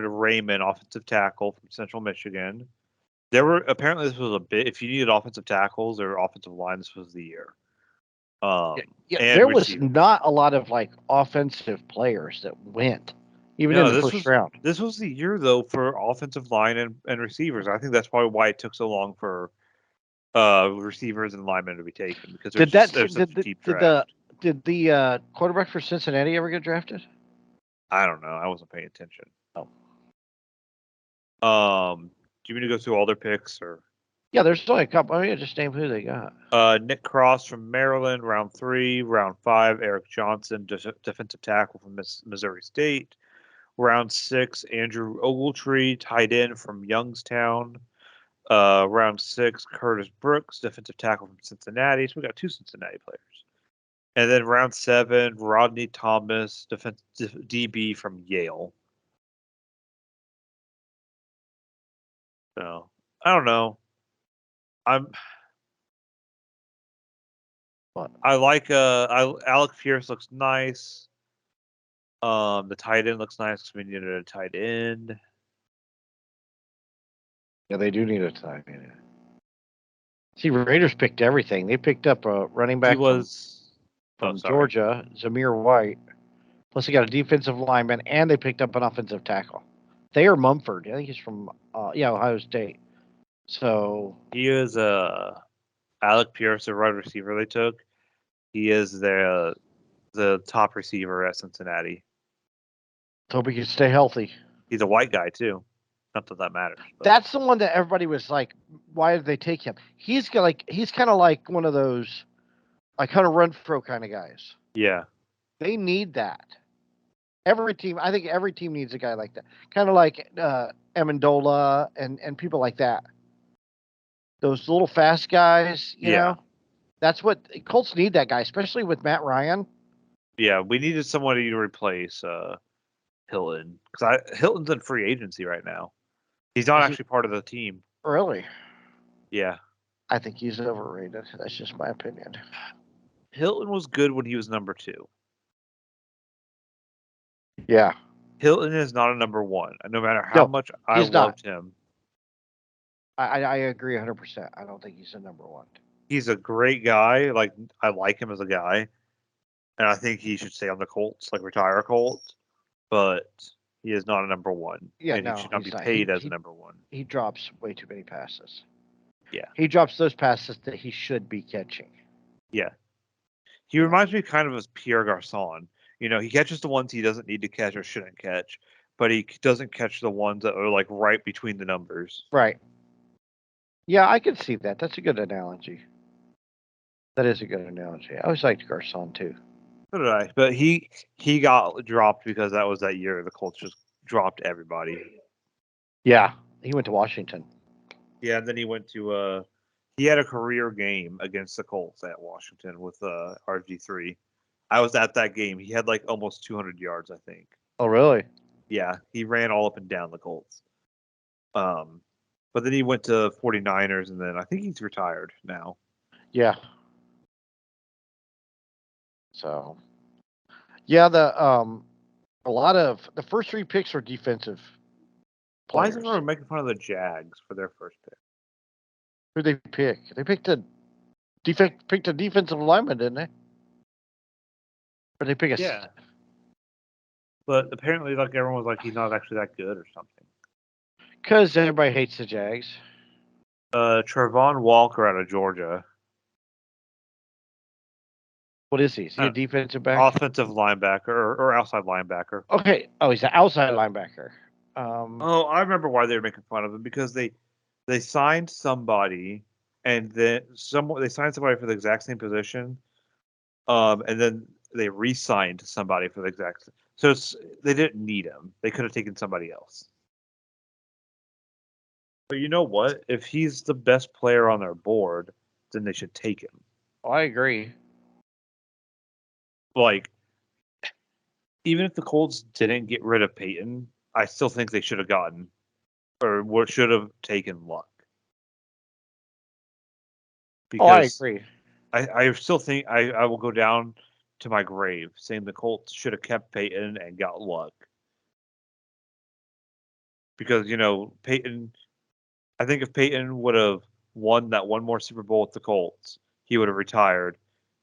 Raymond, offensive tackle from Central Michigan. Apparently this was a bit. If you needed offensive tackles or offensive line, this was the year. There was not a lot of like offensive players that went, even in the first round. This was the year though for offensive line and receivers. I think that's probably why it took so long for receivers and linemen to be taken, because there's such a deep draft. Did the quarterback for Cincinnati ever get drafted? I don't know. I wasn't paying attention. Oh. Do you mean to go through all their picks or? Yeah, there's only a couple. I mean, just name who they got. Nick Cross from Maryland, round 3. Round 5, Eric Johnson, defensive tackle from Missouri State. Round 6, Andrew Ogletree, tight end from Youngstown. Round 6, Curtis Brooks, defensive tackle from Cincinnati. So we got 2 Cincinnati players. And then round 7, Rodney Thomas, DB from Yale. So I don't know. I like Alec Pierce looks nice. The tight end looks nice because we needed a tight end. Yeah, they do need a tight end. See, Raiders picked everything. They picked up a running back from Georgia, Zamir White. Plus, they got a defensive lineman, and they picked up an offensive tackle. Thayer Mumford. I think he's from Ohio State. So he is Alec Pierce, the wide receiver they took. He is the top receiver at Cincinnati. Hope he can stay healthy. He's a white guy too. Not that that matters. But. That's the one that everybody was like, "Why did they take him?" He's kind of like one of those, like Hunter Renfrow kind of guys. Yeah, they need that. I think every team needs a guy like that. Kind of like Amendola and people like that. Those little fast guys, you know. That's what Colts need. That guy, especially with Matt Ryan. Yeah, we needed somebody to replace Hilton, because Hilton's in free agency right now. He's not actually part of the team. Really? Yeah. I think he's overrated. That's just my opinion. Hilton was good when he was number 2. Yeah. Hilton is not a number 1. No matter how much I loved him. I agree 100%. I don't think he's a number 1. He's a great guy. Like, I like him as a guy. And I think he should stay on the Colts, like retire a Colt. But he is not a number 1. Yeah, and he should not be paid as a number 1. He drops way too many passes. Yeah. He drops those passes that he should be catching. Yeah. He reminds me kind of as Pierre Garçon. He catches the ones he doesn't need to catch or shouldn't catch, but he doesn't catch the ones that are like right between the numbers. Right. Yeah, I can see that. That's a good analogy. That is a good analogy. I always liked Garcon too. So did I. But he got dropped because that was that year the Colts just dropped everybody. Yeah, he went to Washington. Yeah, and then he went to he had a career game against the Colts at Washington with RG3. I was at that game. He had like almost 200 yards, I think. Oh, really? Yeah, he ran all up and down the Colts. But then he went to 49ers, and then I think he's retired now. Yeah. So, yeah, a lot of the first 3 picks were defensive Why is players. everyone making fun of the Jags for their first pick? Who they pick? They picked a defensive lineman, didn't they? Or they pick a Yeah. But apparently, like everyone was like, he's not actually that good or something. Because everybody hates the Jags. Trevon Walker out of Georgia. What is he? Is he a defensive back? Offensive linebacker or outside linebacker. Okay. Oh, he's an outside linebacker. I remember why they were making fun of him because they signed somebody and then they signed somebody for the exact same position, and then they re-signed somebody for the exact. So they didn't need him. They could have taken somebody else. But you know what? If he's the best player on their board, then they should take him. Oh, I agree. Like, even if the Colts didn't get rid of Peyton, I still think they should have gotten or should have taken Luck. Because I agree. I still think I will go down to my grave saying the Colts should have kept Peyton and got Luck. Because, Peyton, I think if Peyton would have won that one more Super Bowl with the Colts, he would have retired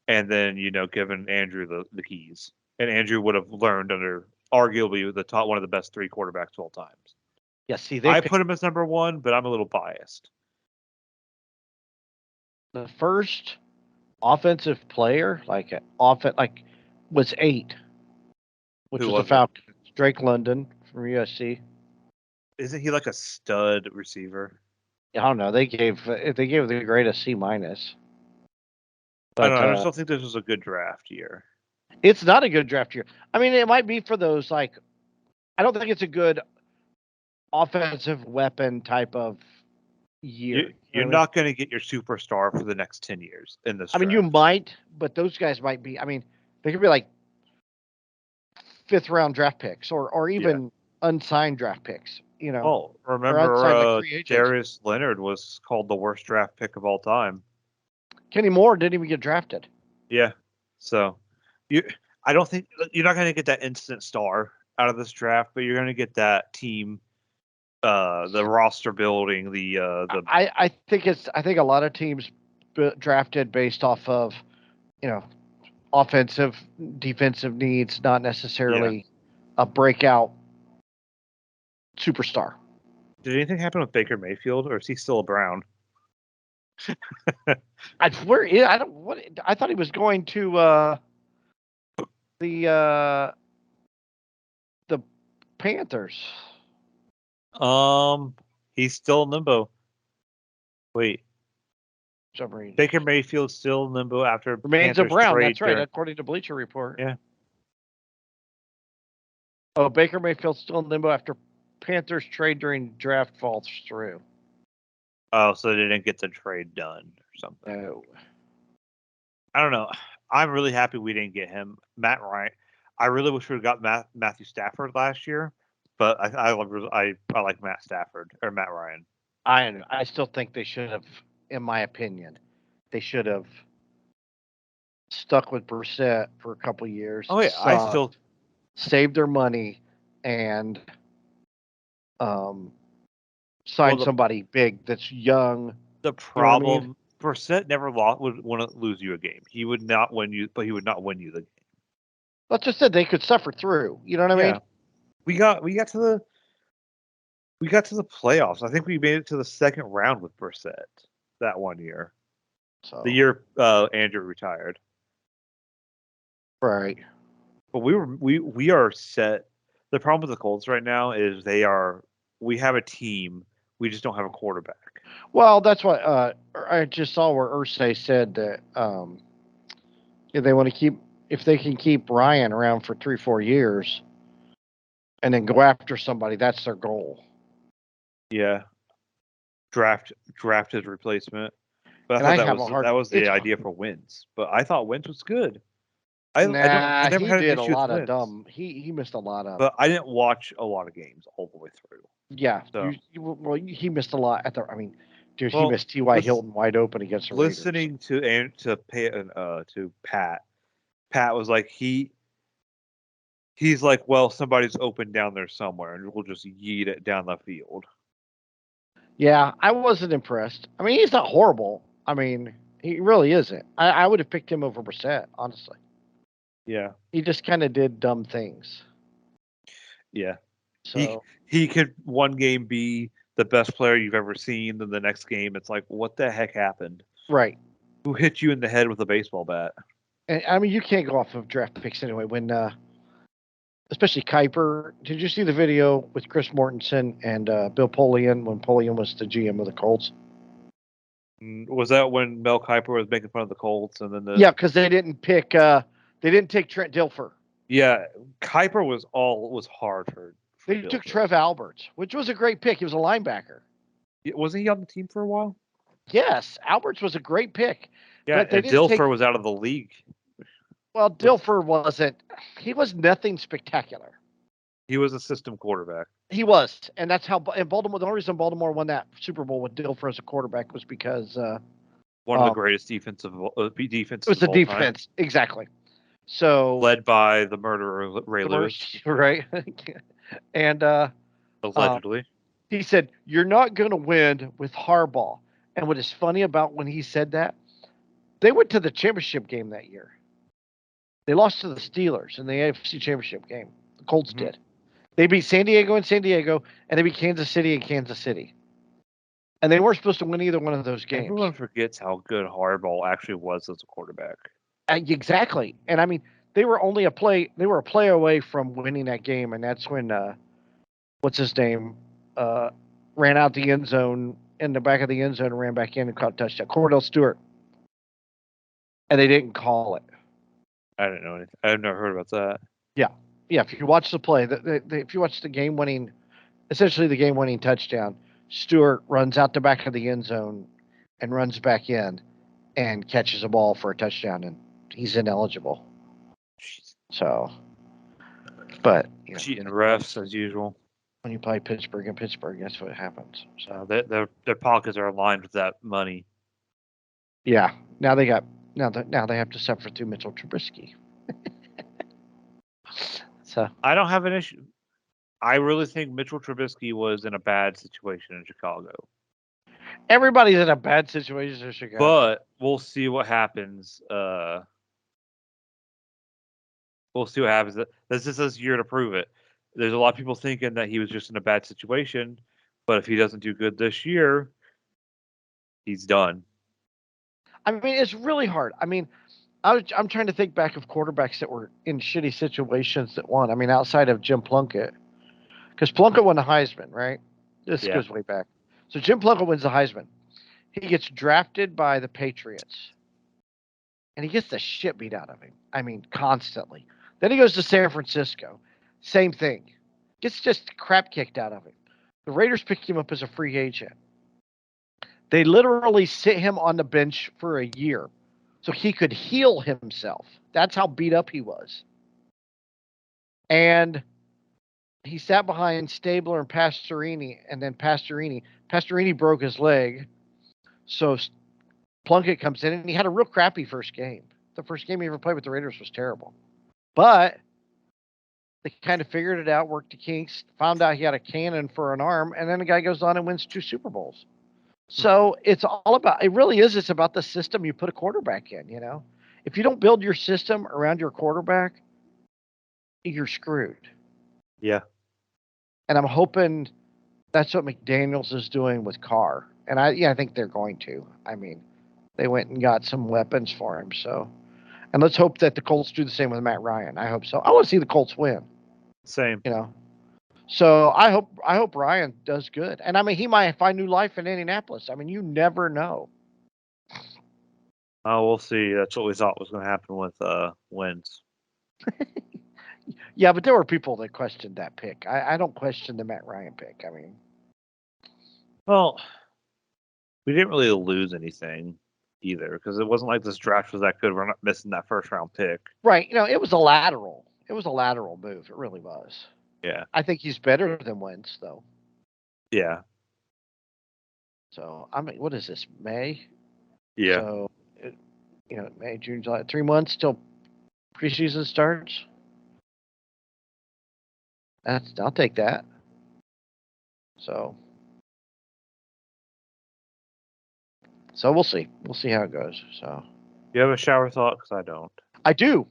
and then, given Andrew the keys. And Andrew would have learned under arguably one of the best 3 quarterbacks of all times. Yeah, see, I put him as number 1, but I'm a little biased. The first offensive player, was 8, which was the Falcons. Drake London from USC. Isn't he like a stud receiver? I don't know. They gave the grade a C minus. I don't know. I just don't think this was a good draft year. It's not a good draft year. I mean, it might be for those I don't think it's a good offensive weapon type of year. You're not going to get your superstar for the next 10 years in this. I mean, you might, but those guys might be. I mean, they could be like 5th round draft picks or even unsigned draft picks. Oh, remember Darius Leonard was called the worst draft pick of all time. Kenny Moore didn't even get drafted. Yeah, so I don't think you're not going to get that instant star out of this draft, but you're going to get that team, the roster building, I think a lot of teams drafted based off of, offensive, defensive needs, not necessarily a breakout superstar. Did anything happen with Baker Mayfield, or is he still a Brown? I thought he was going to the Panthers. He's still in limbo. Wait. Baker Mayfield's still in limbo after remains Panthers a Brown. trade That's right, according to Bleacher Report. Yeah. Oh, Baker Mayfield's still in limbo after Panthers trade during draft falls through. Oh, so they didn't get the trade done or something. No. I don't know. I'm really happy we didn't get him. Matt Ryan. I really wish we would have got Matthew Stafford last year, but I like Matt Stafford or Matt Ryan. I still think they should have, in my opinion, they should have stuck with Brissett for a couple years. Oh yeah, I still saved their money and sign somebody big that's young. The problem, Brissett never would want to lose you a game. He would not win you, but he would not win you the game. Let's just say they could suffer through. You know what I mean? We got to the playoffs. I think we made it to the second round with Brissett that one year. The So year Andrew retired. right. But we are set. The problem with the Colts right now is we have a team. We just don't have a quarterback. Well, that's what I just saw where Ursay said that if they want to keep if they can keep Ryan around for 3-4 years and then go after somebody, that's their goal. Yeah, draft his replacement. But I And thought I have a that hard. was the It's idea for Wentz. But I thought Wentz was good. I nah. never He had an did a issue with lot of Wentz. dumb. He missed a lot of. But I didn't watch a lot of games all the way through. Yeah. So Well, he missed a lot at the. I mean, dude, he well, missed T.Y. listen, Hilton wide open against the Raiders. listening to Pat. Pat was like he's like, well, somebody's open down there somewhere, and we'll just yeet it down the field. Yeah, I wasn't impressed. I mean, he's not horrible. I mean, he really isn't. I would have picked him over Brissett, honestly. Yeah, He just kind of did dumb things. yeah. He So he could one game be the best player you've ever seen, then the next game it's like, what the heck happened? right, Who hit you in the head with a baseball bat? and I mean, you can't go off of draft picks anyway. When especially Kuiper, did you see the video with Chris Mortensen and Bill Polian when Polian was the GM of the Colts? Was that when Mel Kiper was making fun of the Colts, and then Yeah, because they didn't take Trent Dilfer. yeah, Kiper was hard for They took Dilfer. Trev Alberts, which was a great pick. He was a linebacker. Wasn't he on the team for a while? Yes, Alberts was a great pick, Yeah, but they and didn't take. Dilfer was out of the league. Well, With Dilfer wasn't. He was nothing spectacular. he was a system quarterback. He was, and that's how. And Baltimore. The only reason Baltimore won that Super Bowl with Dilfer as a quarterback was because One of the um, greatest it defenses was of the all time, defense exactly. So led by the murderer Ray Lewis, right, and um, allegedly. he said, "You're not going to win with Harbaugh." And what is funny about when he said that, they went to the championship game that year. They lost to the Steelers in the AFC Championship game. The Colts Mhm. did. They beat San Diego and San Diego, and they beat Kansas City and Kansas City. And they weren't supposed to win either one of those games. Everyone forgets how good Harbaugh actually was as a quarterback. Exactly. And I mean, they were only a play. They were a play away from winning that game, and that's when what's his name ran out the end zone in the back of the end zone and ran back in and caught a touchdown. Cordell Stewart, and they didn't call it. I didn't know anything. I've never heard about that. Yeah, yeah. If you watch the play, if you watch the game-winning, essentially the game-winning touchdown, Stewart runs out the back of the end zone and runs back in and catches a ball for a touchdown, and he's ineligible. Jeez. So, but you know, Cheating refs as usual. when you play Pittsburgh in Pittsburgh, that's what happens. So, Their pockets are aligned with that money. yeah. Now they got now they have to suffer through Mitchell Trubisky. So I don't have an issue. I really think Mitchell Trubisky was in a bad situation in Chicago. everybody's in a bad situation in Chicago. But we'll see what happens. We'll see what happens. This is his year to prove it. There's a lot of people thinking that he was just in a bad situation, but if he doesn't do good this year, he's done. I mean, it's really hard. I mean, I'm trying to think back of quarterbacks that were in shitty situations that won. I mean, outside of Jim Plunkett, because Plunkett won the Heisman, right? This Yeah. goes way back. So Jim Plunkett wins the Heisman. He gets drafted by the Patriots, and he gets the shit beat out of him. I mean, constantly. Then he goes to San Francisco. Same thing. Gets just crap kicked out of him. The Raiders pick him up as a free agent. They literally sit him on the bench for a year so he could heal himself. That's how beat up he was. And he sat behind Stabler and Pastorini, and then Pastorini broke his leg. So Plunkett comes in, and he had a real crappy first game. The first game he ever played with the Raiders was terrible. But they kind of figured it out, worked the kinks, found out he had a cannon for an arm, and then the guy goes on and wins 2 Super Bowls. So it's all about, it really is, it's about the system you put a quarterback in, you know? If you don't build your system around your quarterback, you're screwed. Yeah. And I'm hoping that's what McDaniels is doing with Carr. And I think they're going to. I mean, they went and got some weapons for him. So, and let's hope that the Colts do the same with Matt Ryan. I hope so. I want to see the Colts win. Same. You know. So I hope Ryan does good. And I mean, he might find new life in Indianapolis. I mean, you never know. Oh, we'll see. That's what we thought was going to happen with Wentz. Yeah, but there were people that questioned that pick. I don't question the Matt Ryan pick. I mean, Well, we didn't really lose anything either because it wasn't like this draft was that good. We're not missing that first round pick. right? You know, it was a lateral. It was a lateral move. It really was. Yeah. I think he's better than Wentz, though. Yeah. So I mean, what is this? May. Yeah. So, May, June, July, 3 months till preseason starts. I'll take that. So we'll see. We'll see how it goes. So You have a shower thought? Because I don't. I do.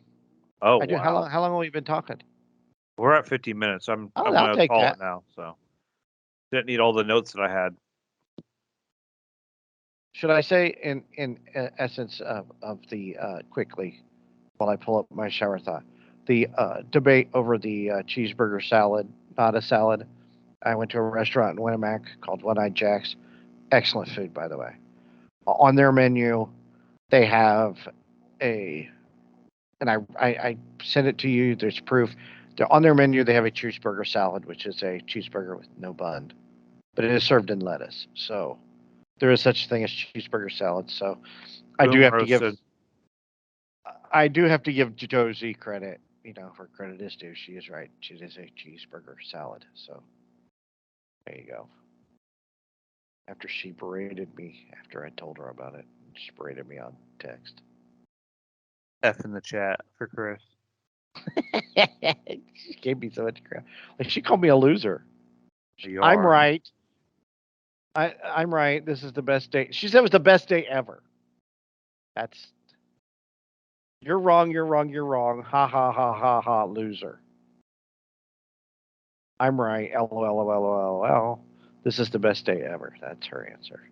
Oh, I do. wow. How long have we been talking? We're at 50 minutes. I'm Oh, I'll going to take call that. it now. So didn't need all the notes that I had. Should I say in essence of the quickly while I pull up my shower thought, the debate over the cheeseburger salad, not a salad. I went to a restaurant in Winnemac called One Eyed Jack's. Excellent food, by the way. On their menu, they have and I sent it to you. There's proof. They're on their menu. They have a cheeseburger salad, which is a cheeseburger with no bun, but it is served in lettuce. So there is such a thing as cheeseburger salad. So I do Boom have roasted. to give Josie credit. Where credit is due. She is right. It is a cheeseburger salad. So there you go. After she berated me after I told her about it, she berated me on text. F in the chat for Chris. She gave me so much crap. Like she called me a loser. You I'm are. right. I'm right. This is the best day. She said it was the best day ever. That's you're wrong. You're wrong. You're wrong. Ha ha ha ha ha. Loser. I'm right. LOL. This is the best day ever. That's her answer.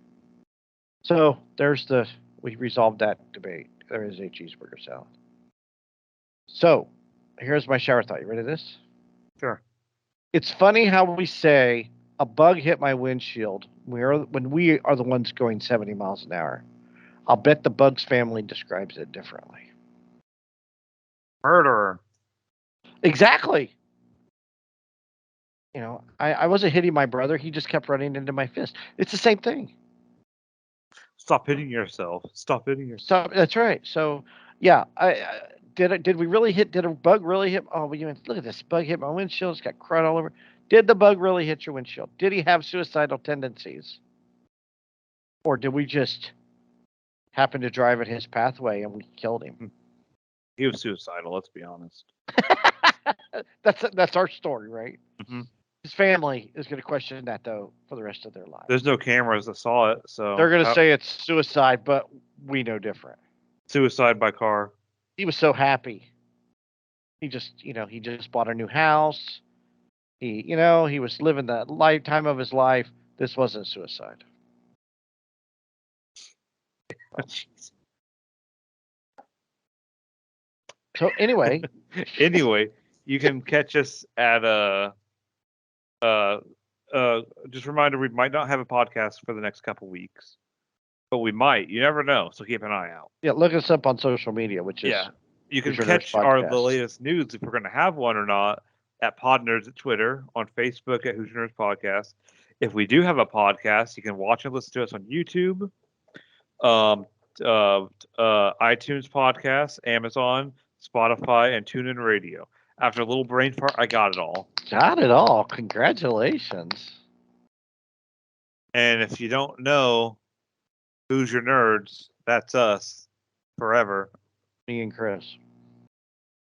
So we resolved that debate. There is a cheeseburger salad. So here's my shower thought. You ready for this? Sure. It's funny how we say a bug hit my windshield when we are the ones going 70 miles an hour. I'll bet the Bugs family describes it differently. Murderer. Exactly. I wasn't hitting my brother. He just kept running into my fist. It's the same thing. Stop hitting yourself. Stop hitting yourself. So that's right. So yeah, did we really hit? Did a bug really hit? Oh, look at this bug hit my windshield. It's got crud all over. Did the bug really hit your windshield? Did he have suicidal tendencies, or did we just happen to drive at his pathway and we killed him? He was suicidal. Let's be honest. That's our story, right? Mm-hmm. His family is going to question that though for the rest of their lives. There's no cameras that saw it, so They're going to say it's suicide, but we know different. Suicide by car. He was so happy. He just bought a new house. He was living the lifetime of his life. This wasn't suicide. So anyway, you can catch us at just a reminder, we might not have a podcast for the next couple weeks, but we might. You never know, so keep an eye out. Yeah, look us up on social media, which is you can Hoosier catch Nerds the latest news if we're going to have one or not at Pod Nerds at Twitter, on Facebook at Hoosier Nerds Podcast. If we do have a podcast, you can watch and listen to us on YouTube, iTunes Podcast, Amazon, Spotify, and TuneIn Radio. After a little brain fart, I got it all. Got it all. Congratulations. And if you don't know Hoosier Nerds, that's us forever. Me and Chris.